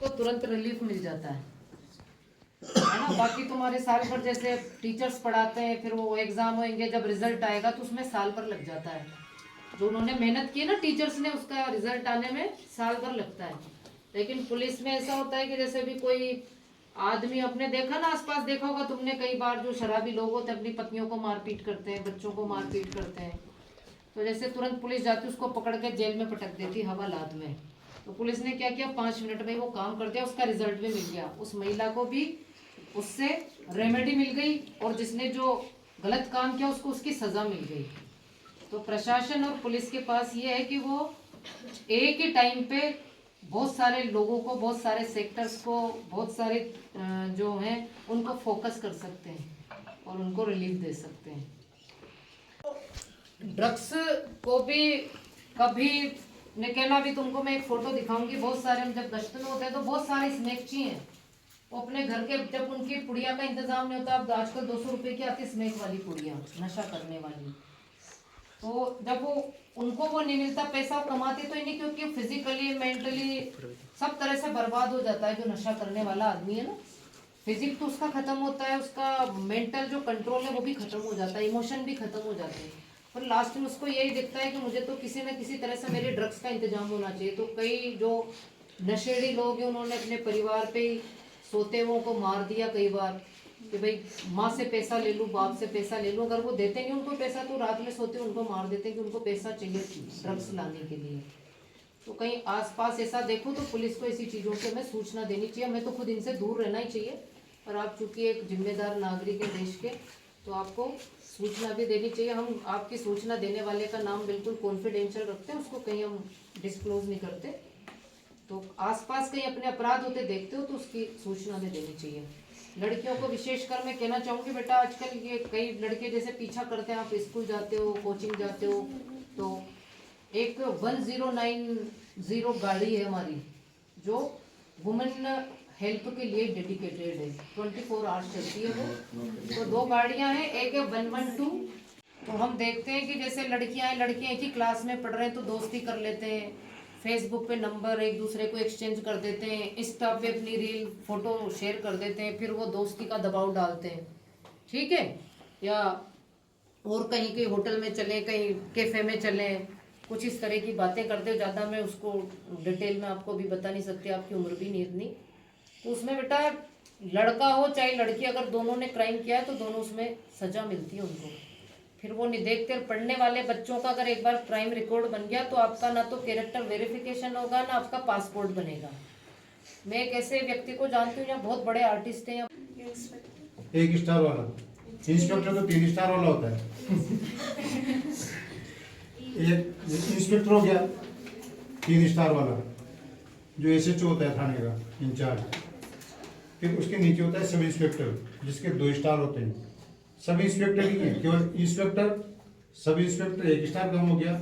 को तुरंत रिलीफ मिल जाता है ना। बाकी तुम्हारे साल भर जैसे टीचर्स पढ़ाते हैं, फिर वो एग्जाम होंगे, जब रिजल्ट आएगा तो उसमें साल भर लग जाता है। जो उन्होंने मेहनत की ना टीचर्स ने, उसका रिजल्ट आने में साल भर लगता है। लेकिन पुलिस में ऐसा होता है कि जैसे भी कोई आदमी, अपने देखा ना आसपास, देखा होगा तुमने कई बार, जो शराबी लोग होते हैं अपनी पत्नियों को मारपीट करते हैं, बच्चों को मारपीट करते हैं, तो जैसे तुरंत पुलिस जाती है, उसको पकड़ के जेल में पटक देती हवालात में। तो पुलिस ने क्या किया, 5 मिनट में वो काम कर दिया, उसका रिजल्ट भी मिल गया, उस महिला को भी उससे रेमेडी मिल गई, और जिसने जो गलत काम किया उसको उसकी सजा मिल गई। तो प्रशासन और पुलिस के पास ये है कि वो एक ही टाइम पे बहुत सारे लोगों को, बहुत सारे सेक्टर्स को, बहुत सारे जो हैं उनको फोकस कर सकते हैं और उनको रिलीफ दे सकते हैं। ड्रग्स को भी कभी ने कहना, भी तुमको मैं एक फोटो दिखाऊंगी, बहुत सारे हम जब गश्त में होते हैं तो बहुत सारे स्नैकची हैं, वो अपने घर के, जब उनकी पुड़िया का इंतजाम नहीं होता, अब आजकल 200 रुपए की आती स्नैक वाली पुड़िया, नशा करने वाली, तो जब वो उनको वो नहीं मिलता पैसा, वो कमाते तो ही नहीं, क्योंकि फिजिकली मेंटली सब तरह से बर्बाद हो जाता है जो नशा करने वाला आदमी है ना। फिजिक तो उसका खत्म होता है, उसका मेंटल जो कंट्रोल है वो भी खत्म हो जाता है, इमोशन भी खत्म हो जाते हैं, पर लास्ट में उसको यही दिखता है कि मुझे तो किसी न किसी तरह से मेरे ड्रग्स का इंतजाम होना चाहिए। तो कई जो नशेड़ी लोग हैं उन्होंने अपने परिवार पे ही सोते हुओं को मार दिया कई बार, कि भाई माँ से पैसा ले लूँ, बाप से पैसा ले लूँ, अगर वो देते नहीं उनको पैसा तो रात में सोते उनको मार देते कि उनको पैसा चाहिए ड्रग्स लाने के लिए। तो कहीं आसपास ऐसा देखो तो पुलिस को ऐसी चीज़ों की हमें सूचना देनी चाहिए। हमें तो खुद इनसे दूर रहना ही चाहिए, पर आप चूंकि एक जिम्मेदार नागरिक है देश के, तो आपको सूचना भी देनी चाहिए। हम आपकी सूचना देने वाले का नाम बिल्कुल कॉन्फिडेंशियल रखते हैं, उसको कहीं हम डिस्क्लोज नहीं करते। तो आसपास कहीं अपने अपराध होते देखते हो तो उसकी सूचना भी देनी चाहिए। लड़कियों को विशेषकर मैं कहना चाहूँगी, बेटा आजकल ये कई लड़के जैसे पीछा करते हैं, आप स्कूल जाते हो, कोचिंग जाते हो, तो एक 1090 गाड़ी है हमारी जो वुमेन हेल्प के लिए डेडिकेटेड है, 24 आवर्स चलती है वो। तो 2 गाड़ियां हैं, एक है 112। तो हम देखते हैं कि जैसे लड़कियां एक ही क्लास में पढ़ रहे हैं तो दोस्ती कर लेते हैं, फेसबुक पे नंबर एक दूसरे को एक्सचेंज कर देते हैं, इंस्टा पे अपनी रील फोटो शेयर कर देते हैं, फिर वो दोस्ती का दबाव डालते हैं, ठीक है, या और कहीं के होटल में चले, कहीं कैफे में चले, कुछ इस तरह की बातें करते। ज़्यादा मैं उसको डिटेल में आपको भी बता नहीं सकती, आपकी उम्र भी नहीं इतनी। तो उसमें बेटा लड़का हो चाहे लड़की, अगर दोनों ने क्राइम किया है तो दोनों उसमें सजा मिलती है उनको। फिर वो नहीं देखते। पढ़ने वाले बच्चों का अगर एक बार क्राइम रिकॉर्ड बन गया तो आपका ना तो कैरेक्टर वेरिफिकेशन होगा, ना आपका पासपोर्ट बनेगा। मैं एक ऐसे व्यक्ति को जानती हूँ, यहाँ बहुत बड़े आर्टिस्ट हैं। 1 स्टार वाला इंस्पेक्टर तो 3 स्टार वाला होता है। एक इंस्पेक्टर हो गया 3 स्टार वाला, जो एसएचओ होता है थाने का इंचार्ज। फिर उसके नीचे होता है सब इंस्पेक्टर, जिसके 2 स्टार होते हैं। सब इंस्पेक्टर ही है, केवल इंस्पेक्टर, सब इंस्पेक्टर 1 स्टार कम हो गया।